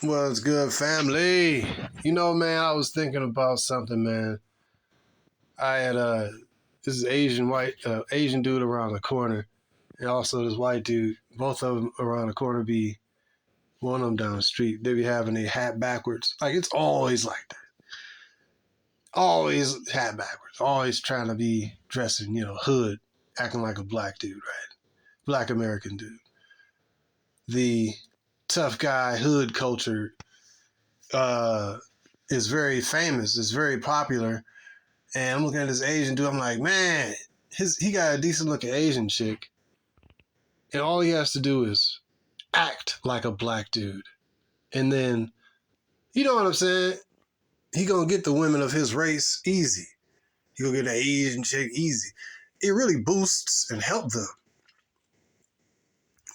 What's good, family? You know, man, I was thinking about something, man. I had this Asian dude around the corner, and also this white dude. Both of them around the corner be one of them down the street. They be having their hat backwards. Like it's always like that. Always hat backwards. Always trying to be dressing, hood, acting like a black dude, right? Black American dude. The tough guy hood culture uh, is very famous. It's very popular. And I'm looking at this Asian dude. I'm like, man, he got a decent looking Asian chick, and all he has to do is act like a black dude, and then you know what I'm saying? He gonna get the women of his race easy. He gonna get an Asian chick easy. It really boosts and helps them.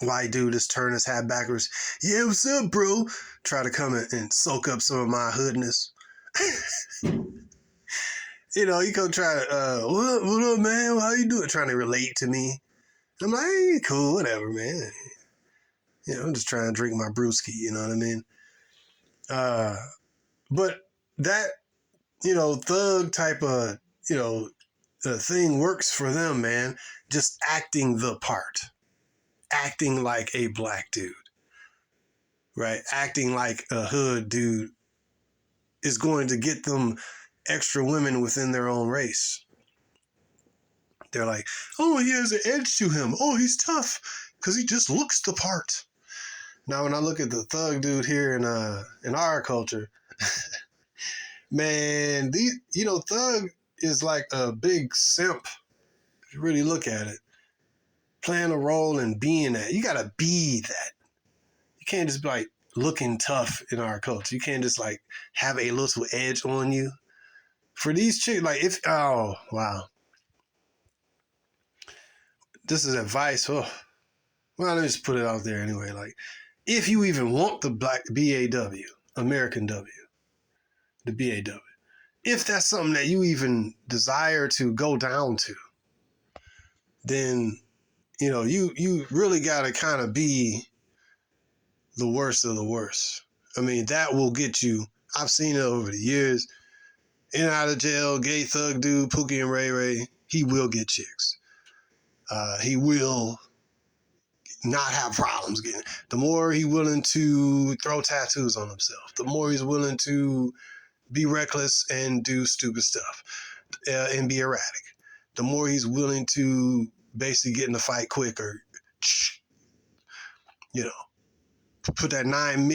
White dude just turn his hat backwards. Yeah, what's up, bro? Try to come in and soak up some of my hoodness. He gonna try to, what up, man? How you doing? Trying to relate to me. I'm like, hey, cool, whatever, man. I'm just trying to drink my brewski, you know what I mean? But that, thug type of, thing works for them, man. Just acting the part. Acting like a black dude, right? Acting like a hood dude is going to get them extra women within their own race. They're like, oh, he has an edge to him. Oh, he's tough because he just looks the part. Now, when I look at the thug dude here in our culture, man, thug is like a big simp. If you really look at it, playing a role and being that, you gotta be that. You can't just be like looking tough in our culture. You can't just like have a little edge on you. For these chicks, like oh wow, this is advice. Oh, well, let me just put it out there anyway. Like, if you even want the black BAW, American W, the BAW, if that's something that you even desire to go down to, then you really got to kind of be the worst of the worst. I mean, that will get you. I've seen it over the years. In and out of jail, gay thug dude, Pookie and Ray Ray, he will get chicks. He will not have problems getting. The more he's willing to throw tattoos on himself, the more he's willing to be reckless and do stupid stuff and be erratic. The more he's willing to basically get in the fight quick or, put that nine,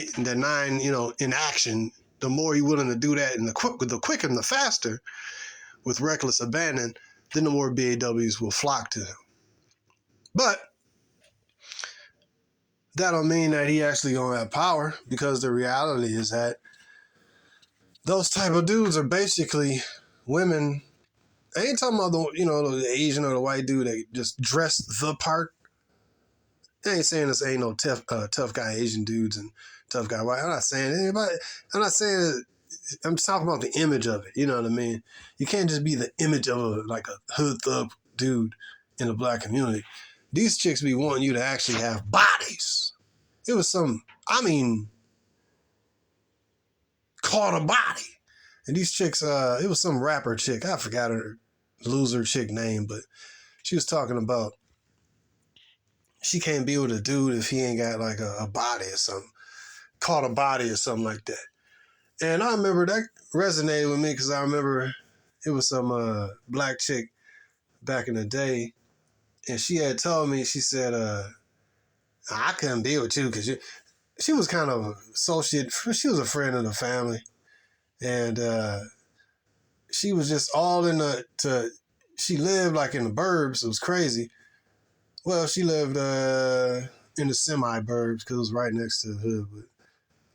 in action. The more he's willing to do that, and the quicker and the faster, with reckless abandon, then the more BAWs will flock to him. But that don't mean that he actually gonna have power, because the reality is that those type of dudes are basically women. I ain't talking about the Asian or the white dude that just dress the part. I ain't saying this ain't no tough guy Asian dudes and tough guy white. I'm not saying anybody. I'm not saying that. I'm just talking about the image of it. You know what I mean? You can't just be the image of a hood thug dude in the black community. These chicks be wanting you to actually have bodies. It was caught a body. And these chicks, it was some rapper chick. I forgot her loser chick name, but she was talking about she can't be with a dude if he ain't got like a body or something. Caught a body or something like that. And I remember that resonated with me because I remember it was some black chick back in the day. And she had told me, she said, I couldn't be with you because she was kind of associate. She was a friend of the family. And she was just all she lived like in the burbs. It was crazy. Well, she lived in the semi-burbs because it was right next to the hood, but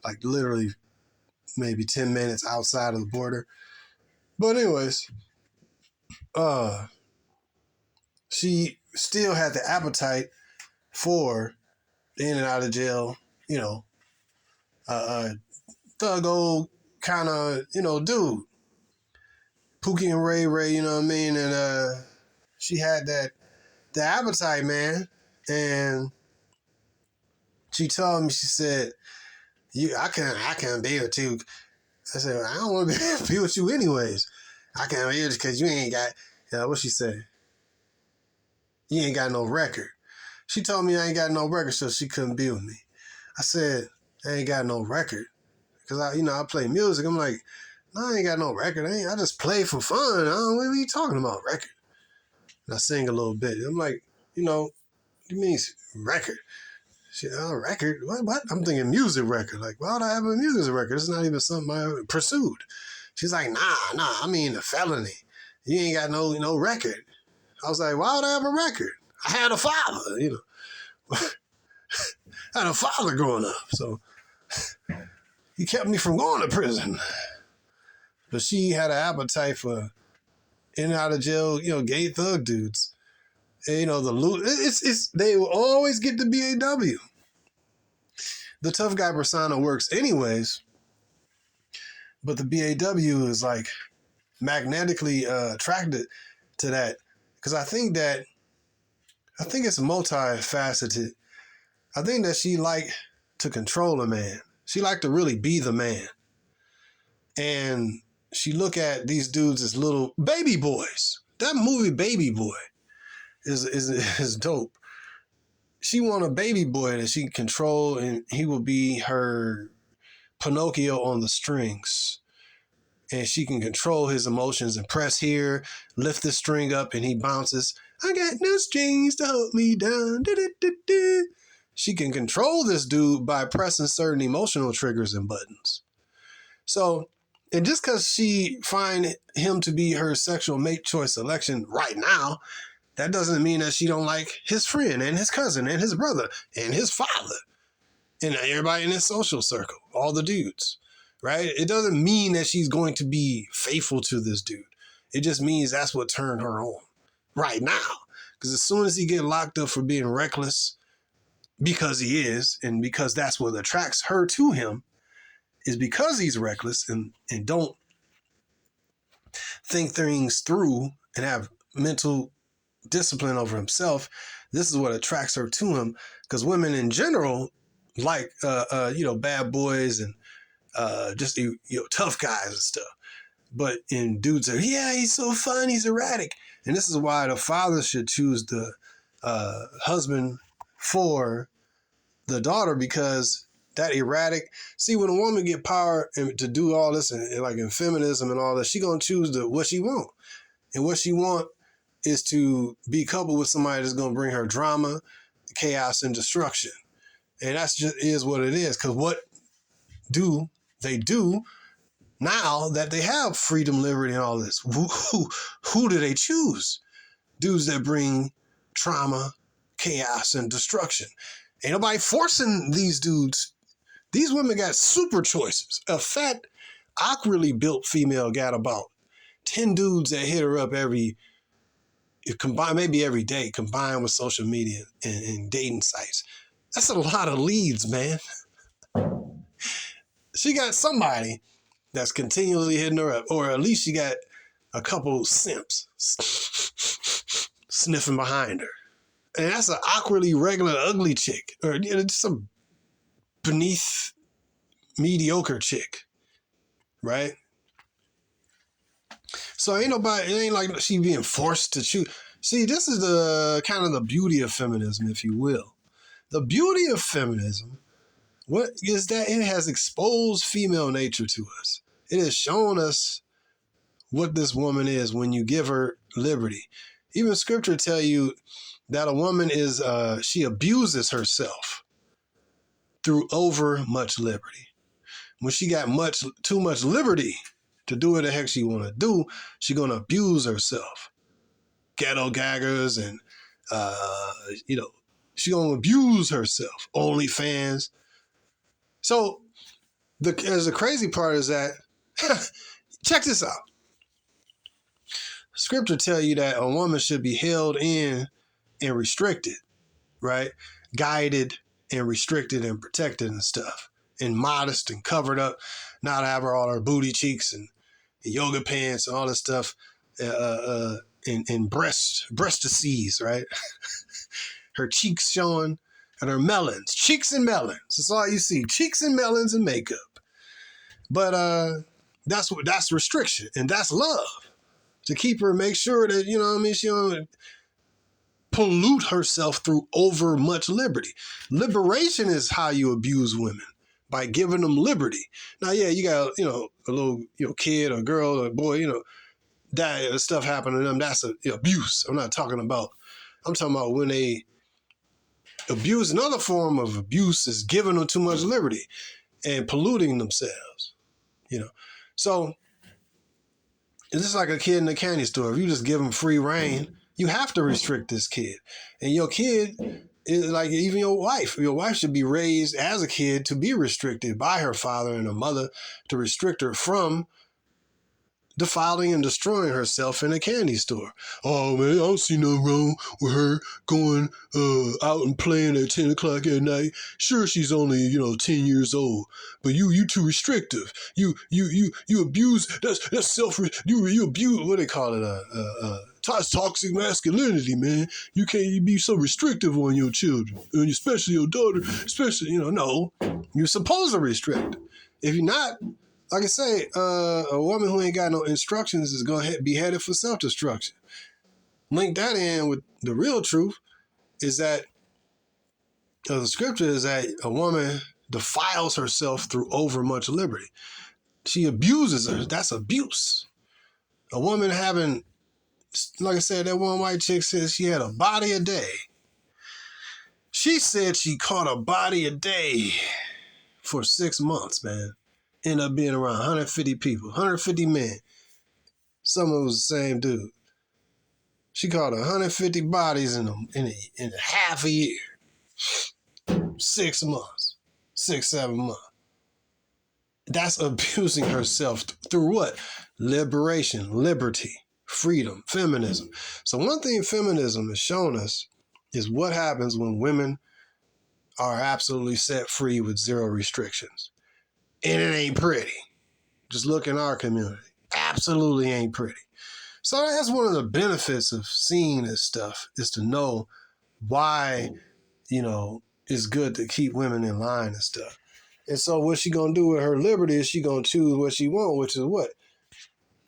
like literally maybe 10 minutes outside of the border. But anyways, she still had the appetite for in and out of jail, thug old kind of, dude. Pookie and Ray Ray, you know what I mean? And she had the appetite, man. And she told me, she said, I can't be with you. I said, I don't want to be with you anyways. I can't be with you because you ain't got, what she said? You ain't got no record. She told me I ain't got no record, so she couldn't be with me. I said, I ain't got no record. Because I play music. I'm like, no, I ain't got no record. I just play for fun. What are you talking about, record? And I sing a little bit. I'm like, what do you mean record? She, record? What? I'm thinking music record. Like, why would I have a music record? It's not even something I pursued. She's like, nah, I mean a felony. You ain't got no record. I was like, why would I have a record? I had a father, I had a father growing up, so he kept me from going to prison. But she had an appetite for in and out of jail, gay thug dudes. And, the loot. They will always get the BAW. The tough guy persona works anyways, but the BAW is like magnetically attracted to that because I think it's multifaceted. I think that she liked to control a man. She liked to really be the man. And she look at these dudes as little baby boys. That movie Baby Boy is dope. She want a baby boy that she can control and he will be her Pinocchio on the strings. And she can control his emotions and press here, lift the string up and he bounces. I got no strings to hold me down. Do-do-do-do. She can control this dude by pressing certain emotional triggers and buttons. So, and just because she find him to be her sexual mate choice selection right now, that doesn't mean that she don't like his friend and his cousin and his brother and his father and everybody in his social circle, all the dudes, right? It doesn't mean that she's going to be faithful to this dude. It just means that's what turned her on right now. Because as soon as he get locked up for being reckless, because he is, and because that's what attracts her to him, is because he's reckless and don't think things through and have mental discipline over himself. This is what attracts her to him, because women in general like bad boys and just tough guys and stuff. But in dudes are, he's so fun, he's erratic. And this is why the father should choose the husband for the daughter, because that erratic. See, when a woman get power and to do all this and like in feminism and all that, she gonna choose what she want. And what she want is to be coupled with somebody that's gonna bring her drama, chaos, and destruction. And that's just is what it is. Because what do they do now that they have freedom, liberty, and all this? Who do they choose? Dudes that bring trauma, chaos, and destruction. Ain't nobody forcing these dudes. These women got super choices. A fat, awkwardly built female got about 10 dudes that hit her up maybe every day, combined with social media and dating sites. That's a lot of leads, man. She got somebody that's continually hitting her up, or at least she got a couple simps sniffing behind her. And that's an awkwardly regular ugly chick, or just some beneath mediocre chick, right? So it ain't like she being forced to choose. See, this is the kind of the beauty of feminism, if you will. The beauty of feminism, what is that it has exposed female nature to us. It has shown us what this woman is when you give her liberty. Even scripture tell you that a woman is, she abuses herself through over much liberty. When she got too much liberty to do what the heck she want to do, she going to abuse herself. Ghetto gaggers and, she going to abuse herself. OnlyFans. So the crazy part is that, check this out. Scripture tell you that a woman should be held in and restricted, right? Guided and restricted and protected and stuff. And modest and covered up, not have her all her booty cheeks and yoga pants and all this stuff, and breast to seize, right? Her cheeks showing, and her melons, cheeks and melons. That's all you see, cheeks and melons and makeup. But that's restriction, and that's love to keep her, make sure that, you know what I mean, she don't pollute herself through over much liberty. Liberation is how you abuse women, by giving them liberty. Now, yeah, you got, you know, a little, you know, kid or girl or boy, you know, that stuff happening to them. That's abuse. I'm talking about when they abuse. Another form of abuse is giving them too much liberty and polluting themselves, you know. So it's just like a kid in a candy store. If you just give them free reign, you have to restrict this kid. And your kid is like even your wife. Your wife should be raised as a kid to be restricted by her father and her mother, to restrict her from defiling and destroying herself in a candy store. Oh man, I don't see nothing wrong with her going out and playing at 10 o'clock at night. Sure, she's only, you know, 10 years old, but you too restrictive. You abuse. That's self. You abuse. What they call it? Toxic masculinity, man. You can't be so restrictive on your children, and especially your daughter. Especially, you know, no, you're supposed to restrict. If you're not, like I say, a woman who ain't got no instructions is going to be headed for self-destruction. Link that in with the real truth is that the scripture is that a woman defiles herself through overmuch liberty. She abuses her. That's abuse. A woman having, like I said, that one white chick says she had a body a day. She said she caught a body a day for 6 months, man. Ended up being around 150 people, 150 men. Some of it was the same dude. She caught 150 bodies in half a year. 6 months. 6, 7 months. That's abusing herself through what? Liberation, liberty, freedom, feminism. So one thing feminism has shown us is what happens when women are absolutely set free with zero restrictions. And it ain't pretty. Just look in our community. Absolutely ain't pretty. So that's one of the benefits of seeing this stuff, is to know why, you know, it's good to keep women in line and stuff. And so what she gonna do with her liberty is she gonna choose what she want, which is what?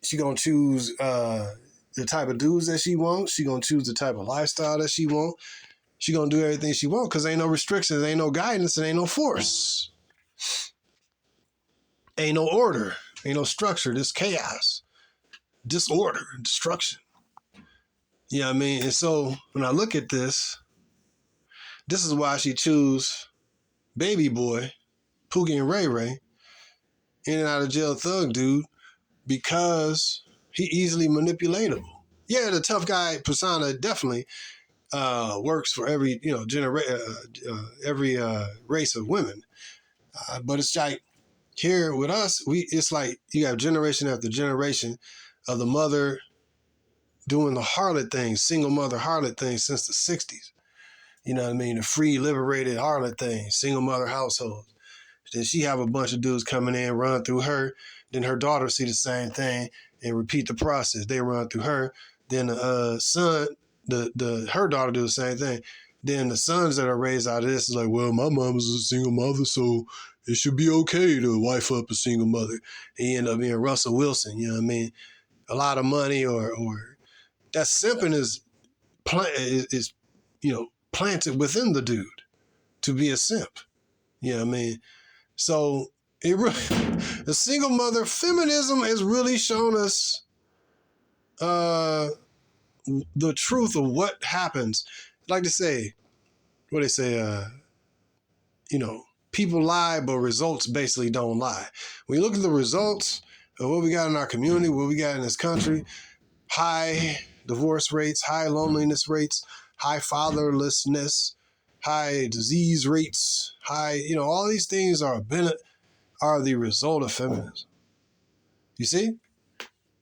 She gonna choose the type of dudes that she wants. She gonna choose the type of lifestyle that she want. She gonna do everything she want because ain't no restrictions, ain't no guidance, and ain't no force. Ain't no order, ain't no structure, just chaos, disorder, destruction. You know what I mean? And so when I look at this is why she choose baby boy, Pookie and Ray Ray, in and out of jail thug dude, because he easily manipulatable. Yeah, the tough guy persona definitely works for every, you know, every race of women. But it's like here with us, it's like you have generation after generation of the mother doing the harlot thing, single mother harlot thing since the 60s. You know what I mean? The free, liberated harlot thing, single mother household. Then she have a bunch of dudes coming in, run through her. Then her daughter see the same thing and repeat the process. They run through her. Then the son, her daughter do the same thing. Then the sons that are raised out of this is like, well, my mom was a single mother, so it should be okay to wife up a single mother. He end up being Russell Wilson, you know what I mean? A lot of money or that simping is you know, planted within the dude to be a simp. You know what I mean? So it really, the single mother feminism has really shown us the truth of what happens. Like they say, what they say, you know, people lie, but results basically don't lie. When you look at the results of what we got in our community, what we got in this country, high divorce rates, high loneliness rates, high fatherlessness, high disease rates, high, you know, all these things are the result of feminism. You see?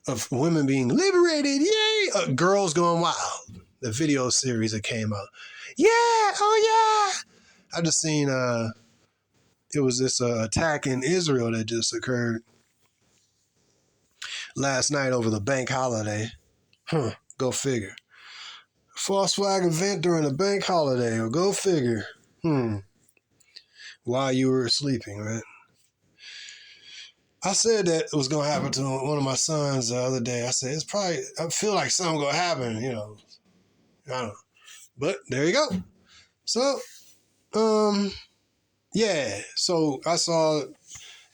Of women being liberated, yay! Girls Gone Wild, the video series that came out. Yeah, oh yeah! I just seen, it was this attack in Israel that just occurred last night over the bank holiday. Go figure. False flag event during a bank holiday, or go figure. While you were sleeping, right? I said that it was gonna happen to one of my sons the other day. I said I feel like something gonna happen, I don't know. But there you go. So, yeah. So I saw it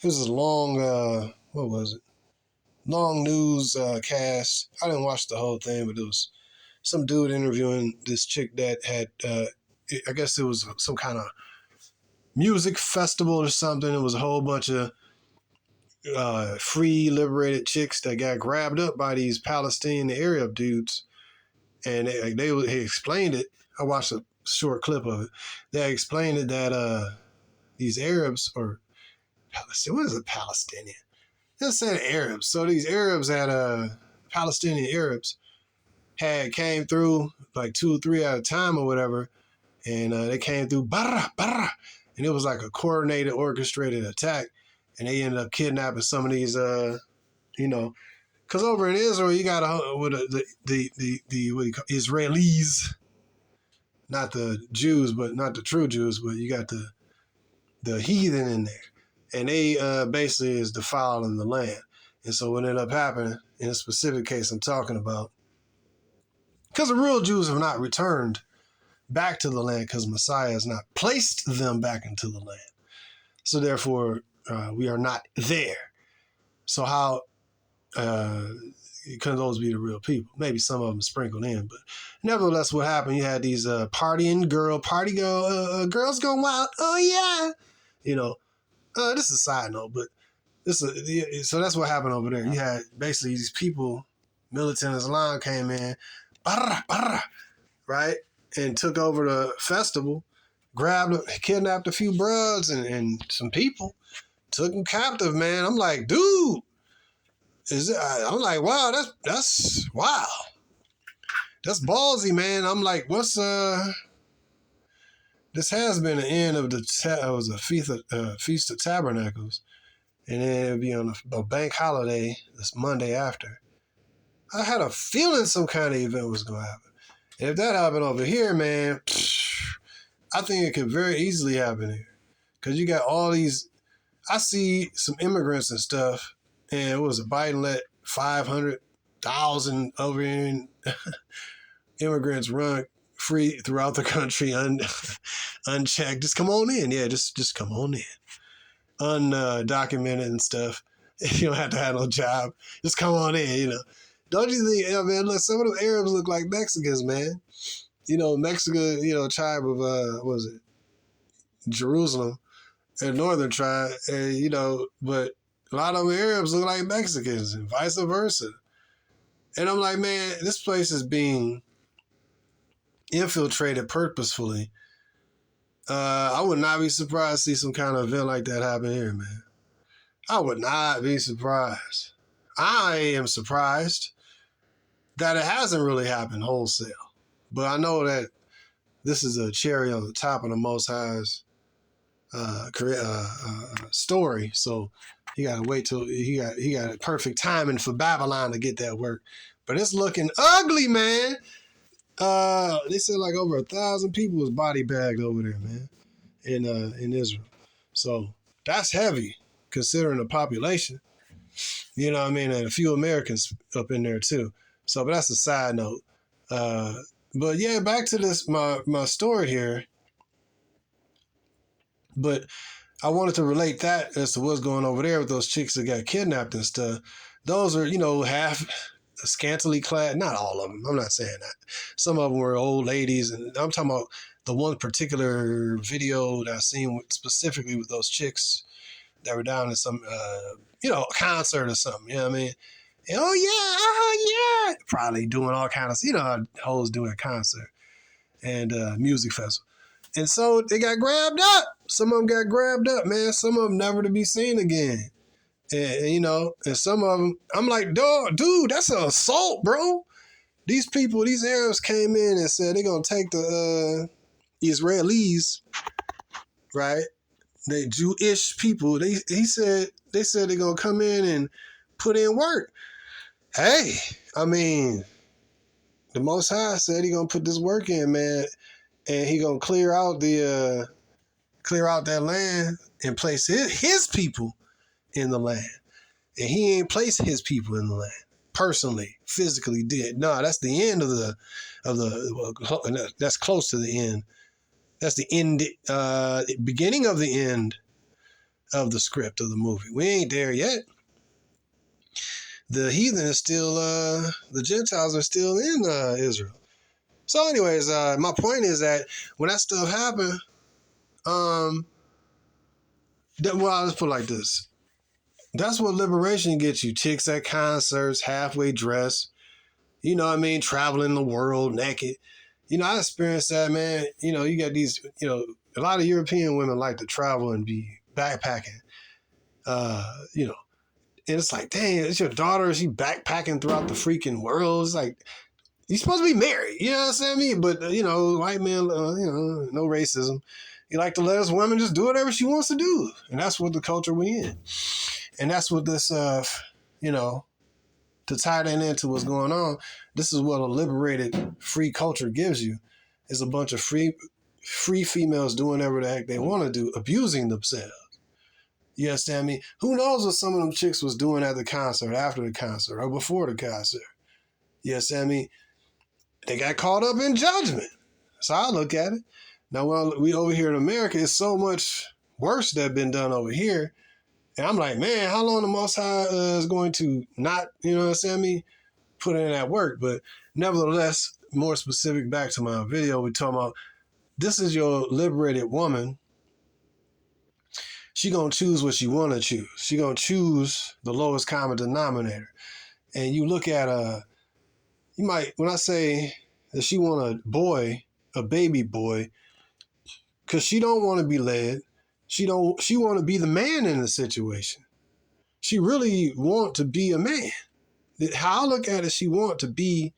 was a long what was it? Long news cast. I didn't watch the whole thing, but it was some dude interviewing this chick that had I guess it was some kind of music festival or something. It was a whole bunch of free liberated chicks that got grabbed up by these Palestinian Arab dudes, and he explained it. I watched a short clip of it. They explained it that these Arabs or what is it, Palestinian? They said Arabs. So these Arabs Palestinian Arabs had came through like 2 or 3 at a time or whatever, and they came through barra, barra, and it was like a coordinated, orchestrated attack, and they ended up kidnapping some of these, because over in Israel you got the what do you call Israelis, not the Jews, but not the true Jews, but you got the heathen in there, and they basically is defiling the land, and so what ended up happening in a specific case I'm talking about, because the real Jews have not returned back to the land because Messiah has not placed them back into the land. So therefore, we are not there. So how can those be the real people? Maybe some of them sprinkled in, but nevertheless, what happened? You had these party girls going wild. Oh yeah, this is a side note, but so that's what happened over there. You had basically these people, militant Islam came in, barra, barra, right? And took over the festival, kidnapped a few bruds and some people, took them captive, man. I'm like, dude, I'm like, wow, that's wow. That's ballsy, man. I'm like, what's this has been the end of the Feast of Tabernacles, and then it'll be on a bank holiday this Monday after. I had a feeling some kind of event was going to happen. And if that happened over here, man, I think it could very easily happen here. Because you got all these, I see some immigrants and stuff, and it was a Biden let 500,000 over in immigrants run free throughout the country unchecked. Just come on in. Yeah, just come on in. Undocumented and stuff. You don't have to have no job. Just come on in, Don't you think, man, look, some of them Arabs look like Mexicans, man. Mexico, tribe of, what was it? Jerusalem, a northern tribe, but a lot of them Arabs look like Mexicans and vice versa. And I'm like, man, this place is being infiltrated purposefully. I would not be surprised to see some kind of event like that happen here, man. I would not be surprised. I am surprised that it hasn't really happened wholesale. But I know that this is a cherry on the top of the Most High's story. So he got to wait till he got perfect timing for Babylon to get that work. But it's looking ugly, man. They said like over 1,000 people was body bagged over there, man, in Israel. So that's heavy considering the population. You know what I mean? And a few Americans up in there too. So, but that's a side note. But yeah, back to this my story here. But I wanted to relate that as to what's going over there with those chicks that got kidnapped and stuff. Those are, half scantily clad. Not all of them. I'm not saying that. Some of them were old ladies, and I'm talking about the one particular video that I seen specifically with those chicks that were down in some, concert or something. You know what I mean? And, oh yeah, probably doing all kinds of, hoes doing a concert and music festival. And so they got grabbed up. Some of them got grabbed up, man. Some of them never to be seen again. And and some of them, I'm like, dude, that's an assault, bro. These Arabs came in and said they're going to take the Israelis, right? They Jewish people. They said they're going to come in and put in work. Hey, I mean, the Most High said he's going to put this work in, man. and he gonna clear out that land and place his people in the land. And he ain't placed his people in the land personally, physically did. No, that's the end of the that's close to the end. That's the end, beginning of the end of the script of the movie. We ain't there yet. The heathen is still, the Gentiles are still in Israel. So anyways, my point is that when that stuff happened, let's put it like this. That's what liberation gets you. Chicks at concerts, halfway dressed, you know what I mean, traveling the world naked. You know, I experienced that, man. You know, you got these, you know, a lot of European women like to travel and be backpacking, you know. And it's like, dang, it's your daughter. She backpacking throughout the freaking world. It's like, you're supposed to be married. You know what I mean? But, you know, white men, you know, no racism. You like to let us women just do whatever she wants to do. And that's what the culture we in. And that's what this, you know, to tie that into what's going on, this is what a liberated, free culture gives you, is a bunch of free females doing whatever the heck they want to do, abusing themselves. You understand me? Who knows what some of them chicks was doing at the concert, after the concert, or before the concert? You understand me? They got caught up in judgment. So I look at it. Now, while we over here in America, it's so much worse that been done over here. And I'm like, man, how long the Most High is going to not, you know what I'm saying, put in that work? But nevertheless, more specific, back to my video, we're talking about, this is your liberated woman. She gonna choose what she want to choose. She gonna choose the lowest common denominator. And you look at you might, when I say that she want a boy, a baby boy, because she don't want to be led. She want to be the man in the situation. She really want to be a man. How I look at it, she want to be,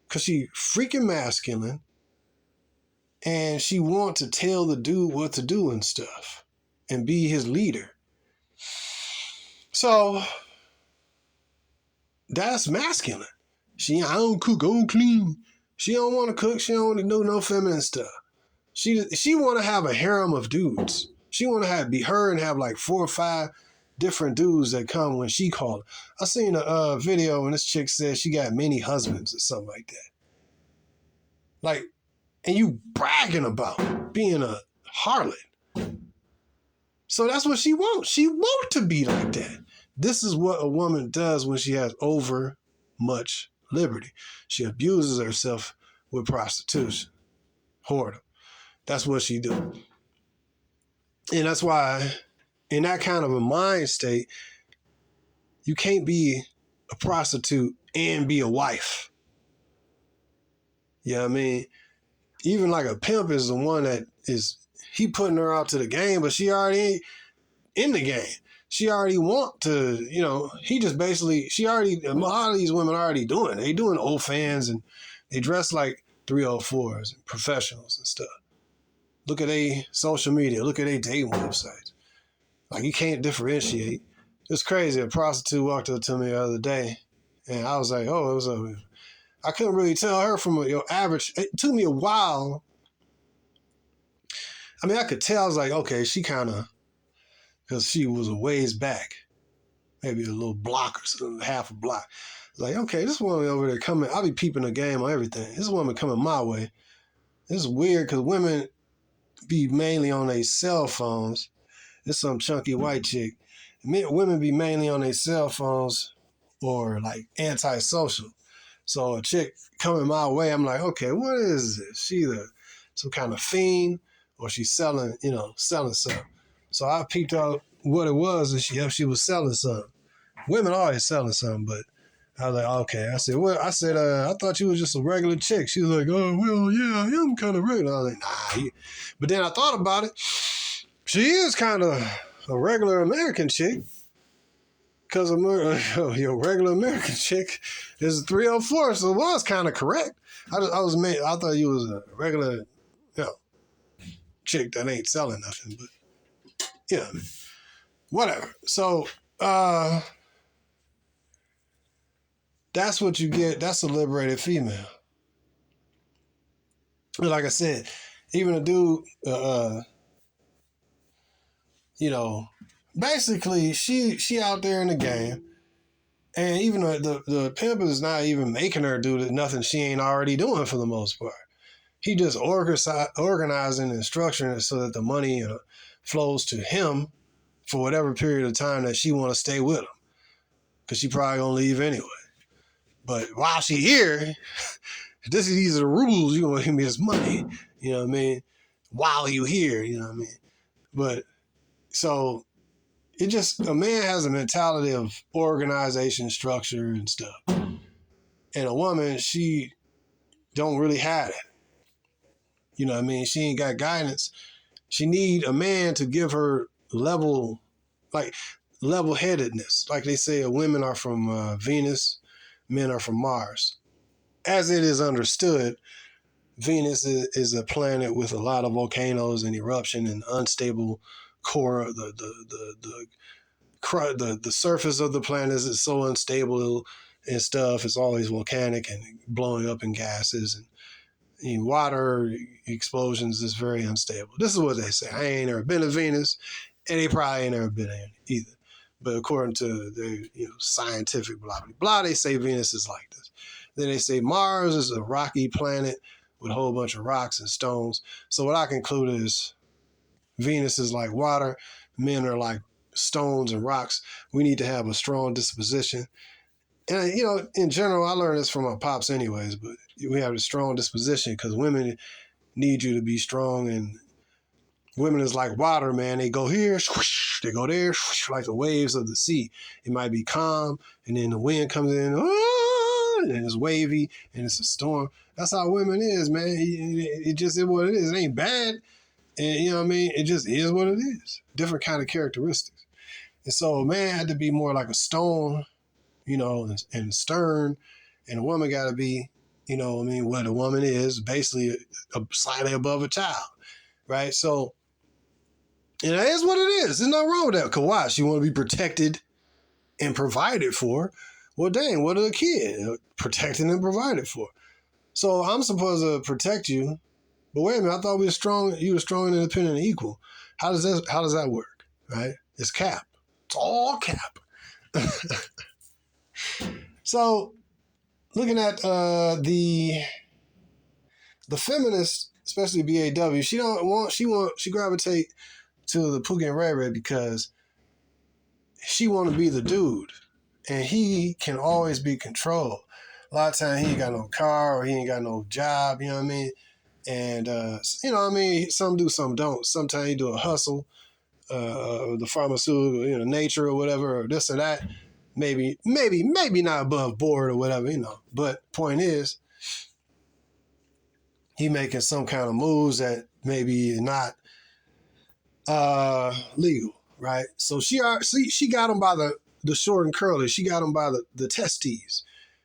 because she freaking masculine, and she want to tell the dude what to do and stuff, and be his leader. So that's masculine. I don't cook, I don't clean. She don't want to cook. She don't want to do no feminine stuff. She want to have a harem of dudes. She want to be her and have like 4 or 5 different dudes that come when she called. I seen a video when this chick said she got many husbands or something like that. Like, and you bragging about being a harlot. So that's what she wants. She wants to be like that. This is what a woman does when she has over much liberty. She abuses herself with prostitution, whoredom. That's what she do. And that's why, in that kind of a mind state, you can't be a prostitute and be a wife. You know what I mean? Even like a pimp is the one that he putting her out to the game, but she already ain't in the game. She already want to, you know, a lot of these women already doing it. They doing old fans, and they dress like 304s and professionals and stuff. Look at their social media. Look at their dating websites. Like, you can't differentiate. It's crazy. A prostitute walked up to me the other day, and I was like, oh, it was I couldn't really tell her from your average. It took me a while. I mean, I could tell. I was like, okay, she kind of, because she was a ways back, maybe a little block or something, half a block. Like, okay, this woman over there coming, I'll be peeping the game on everything. This woman coming my way. This is weird because women be mainly on their cell phones. It's some chunky white chick. Women be mainly on their cell phones or like antisocial. So a chick coming my way, I'm like, okay, what is this? She either some kind of fiend or she's selling something. So I peeped out what it was, and she was selling something. Women always selling something, but I was like, okay. I said, I thought you was just a regular chick. She was like, oh, well, yeah, I am kind of regular. I was like, nah. But then I thought about it. She is kind of a regular American chick. Because your regular American chick is a 304, so it was kind of correct. I thought you was a regular, chick that ain't selling nothing, but whatever. So that's what you get. That's a liberated female. Like I said, even a dude, you know, basically she out there in the game, and even the pimp is not even making her do nothing she ain't already doing for the most part. He just organizing and structuring it so that the money flows to him for whatever period of time that she want to stay with him, because she probably gonna leave anyway. But while she here, these are the rules. You gonna give me this money, you know what I mean? While you here, you know what I mean? But so it just, a man has a mentality of organization, structure, and stuff, and a woman, she don't really have it. You know what I mean? She ain't got guidance. She need a man to give her like level-headedness. Like they say, women are from Venus, men are from Mars. As it is understood, Venus is a planet with a lot of volcanoes and eruption and unstable core. The surface of the planet is so unstable and stuff. It's always volcanic and blowing up in gases, and water explosions is very unstable. This is what they say. I ain't never been to Venus, and they probably ain't never been there either. But according to the scientific blah blah blah, they say Venus is like this. Then they say Mars is a rocky planet with a whole bunch of rocks and stones. So what I conclude is Venus is like water, men are like stones and rocks. We need to have a strong disposition. And, in general, I learned this from my pops anyways, but we have a strong disposition because women need you to be strong, and women is like water, man. They go here, swoosh, they go there, swoosh, like the waves of the sea. It might be calm, and then the wind comes in, and it's wavy, and it's a storm. That's how women is, man. It just is what it is. It ain't bad. And you know what I mean? It just is what it is. Different kind of characteristics. And so a man had to be more like a stone, and stern. And a woman got to be, what a woman is, basically slightly above a child, right? So, and that is what it is. There's nothing wrong with that. Because why? She want to be protected and provided for. Well, dang, what are the kid? Protected and provided for. So I'm supposed to protect you. But wait a minute, I thought we were strong. You were strong and independent and equal. How does that work? Right? It's cap. It's all cap. So, looking at the feminists, especially BAW, she gravitate to the Pookie and Ray Ray because she want to be the dude, and he can always be controlled. A lot of times he ain't got no car or he ain't got no job. You know what I mean? And, some do, some don't. Sometimes you do a hustle, the pharmaceutical, nature or whatever, or this or that. Maybe not above board or whatever, But point is, he making some kind of moves that maybe not legal, right? So she got him by the short and curly. She got him by the testes.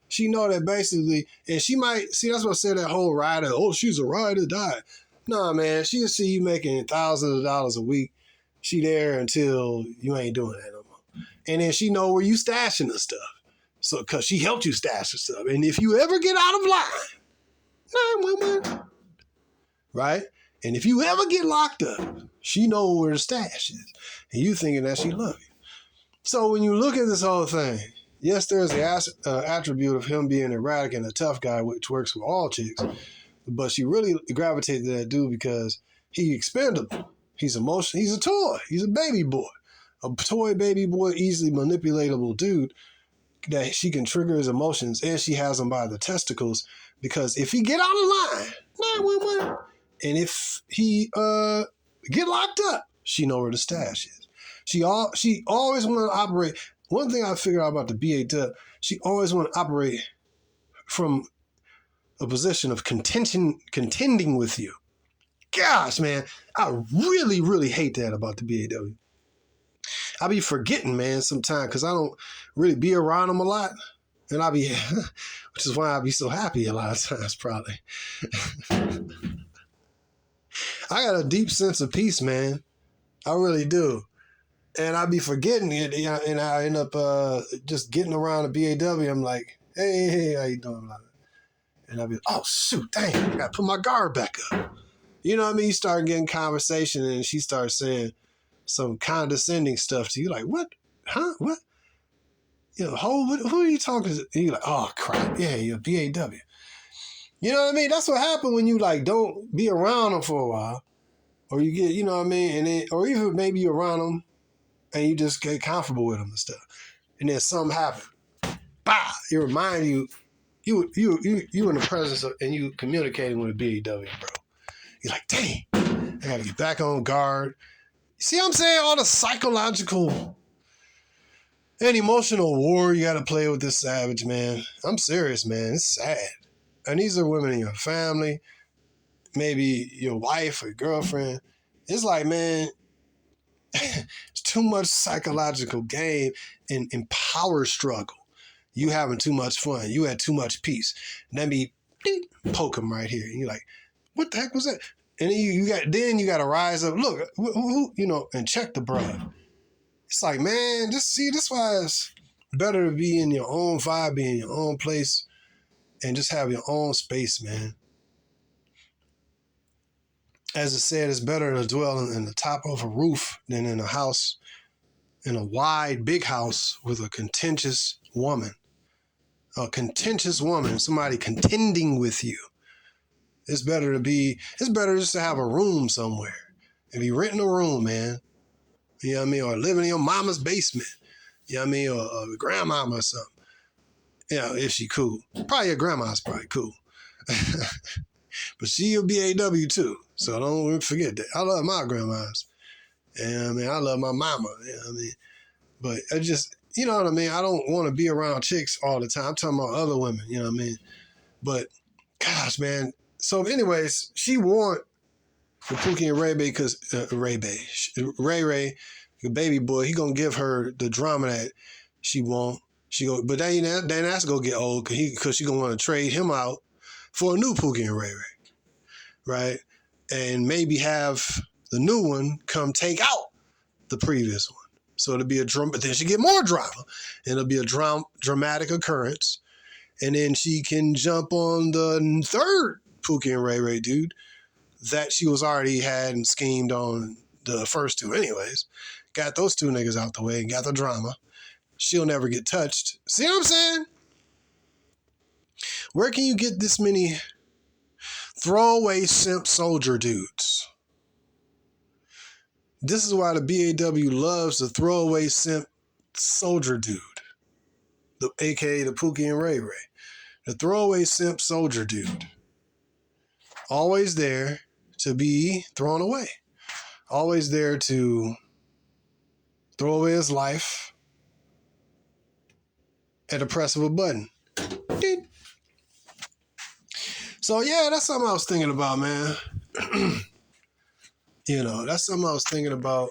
She know that basically, and she might see. That's what I said. That whole rider. Oh, she's a ride or die. Nah, man. She'll see you making thousands of dollars a week. She there until you ain't doing that no more. And then she know where you stashing the stuff. So, cause she helped you stash the stuff. And if you ever get out of line, 911, right? And if you ever get locked up, she know where the stash is. And you thinking that she love you. So when you look at this whole thing, yes, there's the attribute of him being erratic and a tough guy, which works with all chicks. But she really gravitated to that dude because he's expendable. He's emotional. He's a toy. He's a baby boy. A toy baby boy, easily manipulatable dude that she can trigger his emotions, and she has him by the testicles because if he get out of line, 911, and if he get locked up, she know where the stash is. She always want to operate. One thing I figured out about the BA, she always want to operate from a position of contending with you. Gosh, man, I really, really hate that about the BAW. I be forgetting, man, sometimes because I don't really be around them a lot. And which is why I be so happy a lot of times, probably. I got a deep sense of peace, man. I really do. And I be forgetting it, and I end up just getting around the BAW. I'm like, hey, how you doing? And I'll be, oh, shoot, dang, I got to put my guard back up. You know what I mean? You start getting conversation and she starts saying some condescending stuff to you. Like, what? Huh? What? You know, who are you talking to? And you're like, oh, crap. Yeah, you're BAW. You know what I mean? That's what happened when you, like, don't be around them for a while. Or you get, you know what I mean? And then, or even maybe you're around them and you just get comfortable with them and stuff. And then something happened. Bah! It reminds you in the presence of, and you communicating with a BAW, bro. You're like, dang, I got to get back on guard. See what I'm saying? All the psychological and emotional war you got to play with this savage, man. I'm serious, man. It's sad. And these are women in your family, maybe your wife or girlfriend. It's like, man, it's too much psychological game and power struggle. You having too much fun. You had too much peace. Let me poke him right here. And you're like, what the heck was that? And then you got to rise up. Look, who, you know, and check the bruh. It's like, man, this why it's better to be in your own vibe, be in your own place, and just have your own space, man. As it said, it's better to dwell in the top of a roof than in a house, in a wide, big house with a contentious woman. A contentious woman, somebody contending with you. It's better just to have a room somewhere and be renting a room, man. You know what I mean? Or living in your mama's basement. You know what I mean? Or grandmama or something. You know, if she cool. Probably your grandma's probably cool. But she a BAW too. So don't forget that. I love my grandmas. And I mean, I love my mama. You know what I mean? But I just, you know what I mean? I don't want to be around chicks all the time. I'm talking about other women, you know what I mean? But gosh, man. So anyways, she want the Pookie and Ray Bay because Ray, the baby boy, he gonna give her the drama that she want. But then that's gonna get old because she gonna want to trade him out for a new Pookie and Ray, right? And maybe have the new one come take out the previous one. So it'll be a drama, but then she get more drama. And it'll be a dramatic occurrence. And then she can jump on the third Pookie and Ray dude that she was already had and schemed on the first two anyways. Got those two niggas out the way and got the drama. She'll never get touched. See what I'm saying? Where can you get this many throwaway simp soldier dudes? This is why the BAW loves the throwaway simp soldier dude. AKA the Pookie and Ray. The throwaway simp soldier dude. Always there to be thrown away. Always there to throw away his life at the press of a button. So yeah, that's something I was thinking about, man. You know, that's something I was thinking about.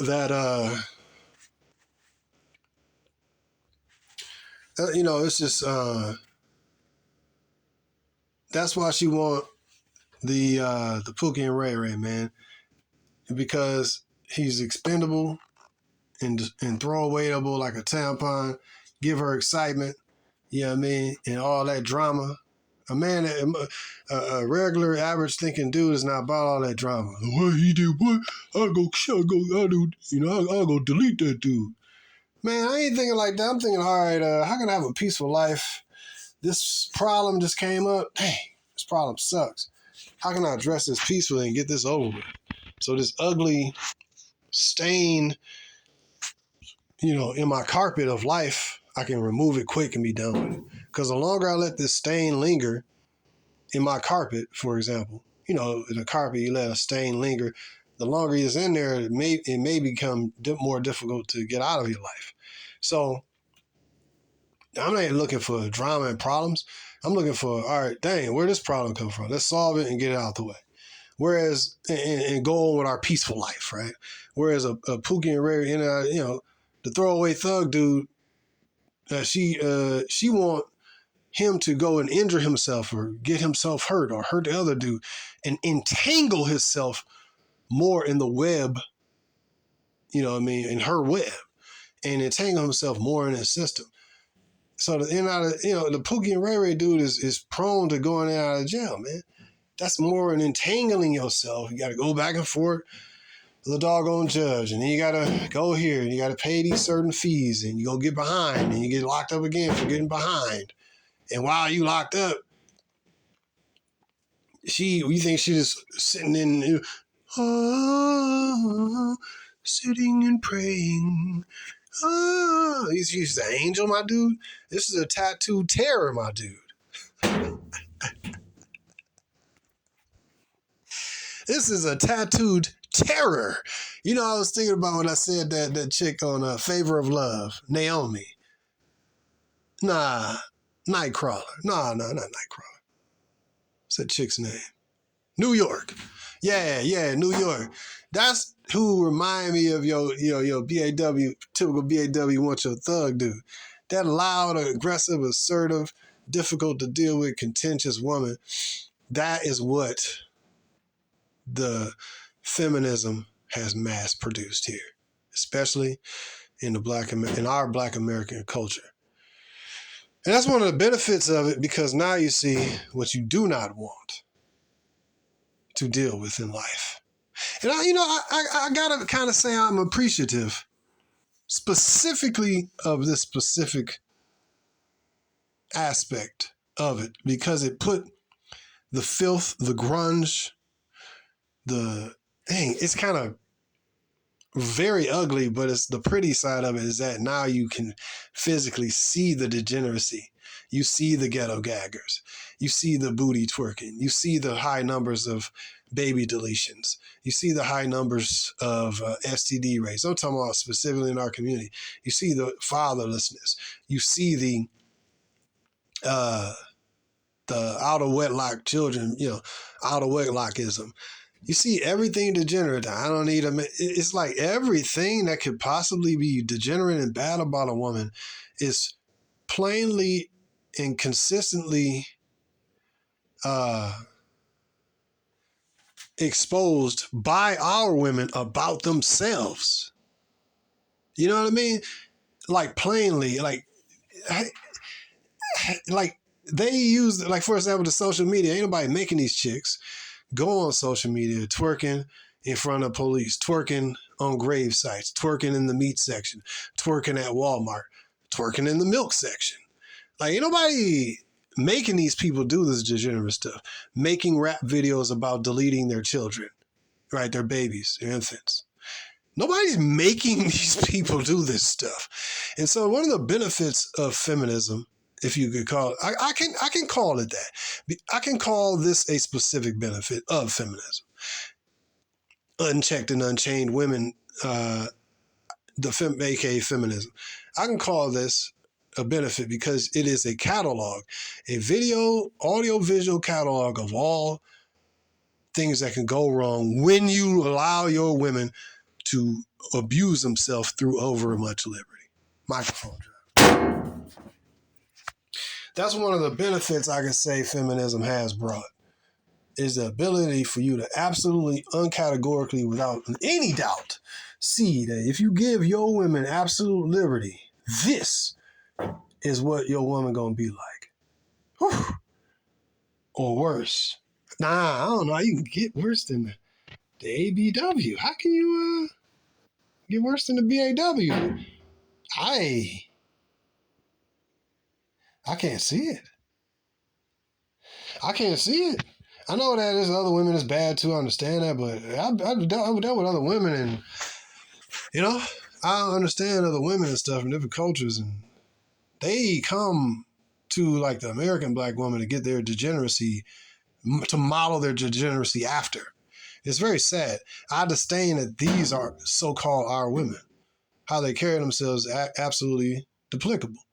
That you know, it's just that's why she want the Pookie and Ray, man, because he's expendable and throwawayable like a tampon. Give her excitement, you know what I mean, and all that drama. A man, a regular, average thinking dude is not about all that drama. What he did? What? I'll go, you know, I'll go delete that dude. Man, I ain't thinking like that. I'm thinking, all right, how can I have a peaceful life? This problem just came up. Dang, this problem sucks. How can I address this peacefully and get this over with? So this ugly stain, you know, in my carpet of life, I can remove it quick and be done with it. Because the longer I let this stain linger in my carpet, for example, you know, in a carpet, you let a stain linger. The longer it's in there, it may become more difficult to get out of your life. So I'm not looking for drama and problems. I'm looking for, all right, dang, where this problem come from? Let's solve it and get it out the way. Whereas, and go on with our peaceful life, right? Whereas a Pookie and Ray, you know, the throwaway thug dude, she want him to go and injure himself or get himself hurt or hurt the other dude and entangle himself more in the web, you know what I mean, in her web, and entangle himself more in his system. So the in out of, the Pookie and Ray Ray dude is prone to going in and out of jail, man. That's more an entangling yourself. You got to go back and forth with the doggone judge, and then you got to go here, and you got to pay these certain fees, and you go get behind, and you get locked up again for getting behind. And while you locked up, you think she just sitting in, sitting and praying. She's an angel, my dude. This is a tattooed terror, my dude. This is a tattooed terror. I was thinking about when I said that chick on Favor of Love, Naomi. Nah, Nightcrawler. Nah, not Nightcrawler. What's that chick's name? New York. Yeah, New York. That's who remind me of your BAW, typical BAW want your thug dude. That loud, aggressive, assertive, difficult to deal with, contentious woman. That is what the feminism has mass produced here, especially in our Black American culture. And that's one of the benefits of it, because now you see what you do not want to deal with in life. And I gotta kind of say I'm appreciative specifically of this specific aspect of it, because it put the filth, the grunge, it's kind of very ugly, but it's the pretty side of it is that now you can physically see the degeneracy. You see the ghetto gaggers. You see the booty twerking. You see the high numbers of baby deletions. You see the high numbers of STD rates. I'm talking about specifically in our community. You see the fatherlessness. You see the out of wedlock children, out of wedlockism. You see everything degenerate. I don't need it's like everything that could possibly be degenerate and bad about a woman is plainly and consistently exposed by our women about themselves. You know what I mean? Like plainly, like they use, like, for example, the social media. Ain't nobody making these chicks go on social media twerking in front of police, twerking on grave sites, twerking in the meat section, twerking at Walmart, twerking in the milk section. Like, ain't nobody making these people do this degenerate stuff, making rap videos about deleting their children, right? Their babies, their infants. Nobody's making these people do this stuff. And so one of the benefits of feminism, if you could call it, I can call it that. I can call this a specific benefit of feminism. Unchecked and unchained women, aka feminism. I can call this a benefit because it is a catalog, a audio visual catalog of all things that can go wrong when you allow your women to abuse themselves through overmuch liberty. Microphone drop. That's one of the benefits I can say feminism has brought, is the ability for you to absolutely, uncategorically, without any doubt, see that if you give your women absolute liberty, this is what your woman gonna be like. Whew. Or worse. Nah, I don't know how you can get worse than the ABW. How can you get worse than the BAW? I can't see it. I can't see it. I know that there's other women that's bad too. I understand that, but I've dealt with other women, and I understand other women and stuff in different cultures, and they come to like the American Black woman to get their degeneracy, to model their degeneracy after. It's very sad. I disdain that these are so-called our women. How they carry themselves absolutely deplicable.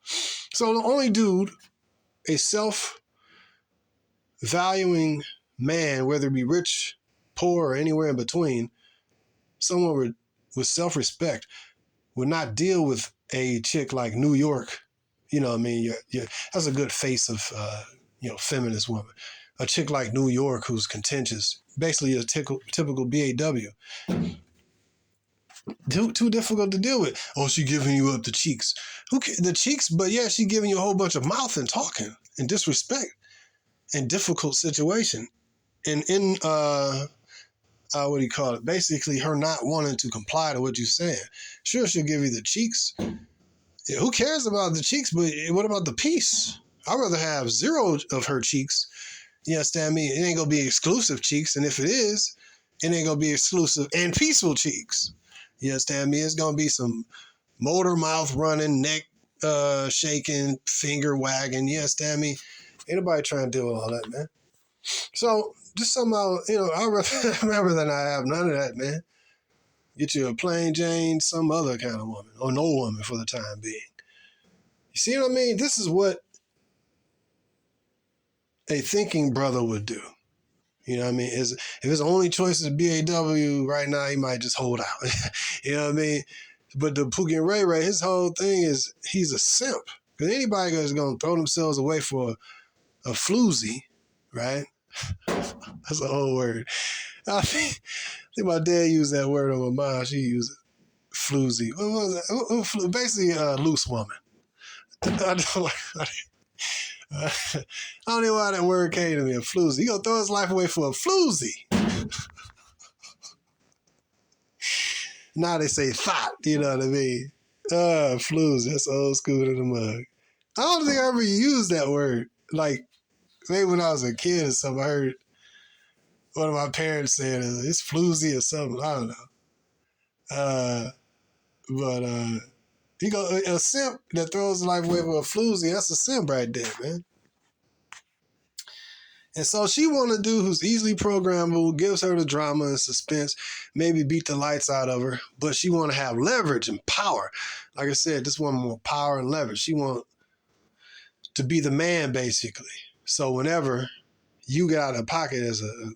So the only dude, a self-valuing man, whether it be rich, poor, or anywhere in between, someone with self-respect would not deal with a chick like New York. You know what I mean? That's a good face of, feminist woman. A chick like New York who's contentious, basically a typical BAW. Too difficult to deal with. Oh, she giving you up the cheeks. The cheeks, but yeah, she giving you a whole bunch of mouth and talking and disrespect and difficult situation. And in what do you call it? Basically, her not wanting to comply to what you're saying. Sure, she'll give you the cheeks. Yeah, who cares about the cheeks? But what about the peace? I'd rather have 0 of her cheeks. You understand me? It ain't gonna be exclusive cheeks, and if it is, it ain't gonna be exclusive and peaceful cheeks. You understand me? It's gonna be some motor mouth running, neck shaking, finger wagging. You understand me? Ain't nobody trying to deal with all that, man. So just somehow, I'd rather than I have none of that, man. Get you a plain Jane, some other kind of woman, or no woman for the time being. You see what I mean? This is what a thinking brother would do. You know what I mean? If his only choice is BAW right now, he might just hold out. You know what I mean? But the Pookie and Ray Ray, his whole thing is he's a simp. Because anybody is going to throw themselves away for a floozy, right? That's a whole word. I think my dad used that word on my mom. She used it. Floozy. What was it? Basically a loose woman. I don't know why that word came to me, a floozy. He gonna throw his life away for a floozy. Now they say thought, you know what I mean? Floozy, that's old school to the mug. I don't think I ever used that word. Like, maybe when I was a kid or something, I heard one of my parents saying it's floozy or something. I don't know. But a simp that throws his life away for a floozy, that's a simp right there, man. And so she want a dude who's easily programmable, gives her the drama and suspense, maybe beat the lights out of her, but she want to have leverage and power. Like I said, this woman want power and leverage. She want to be the man, basically. So whenever you get out of pocket as a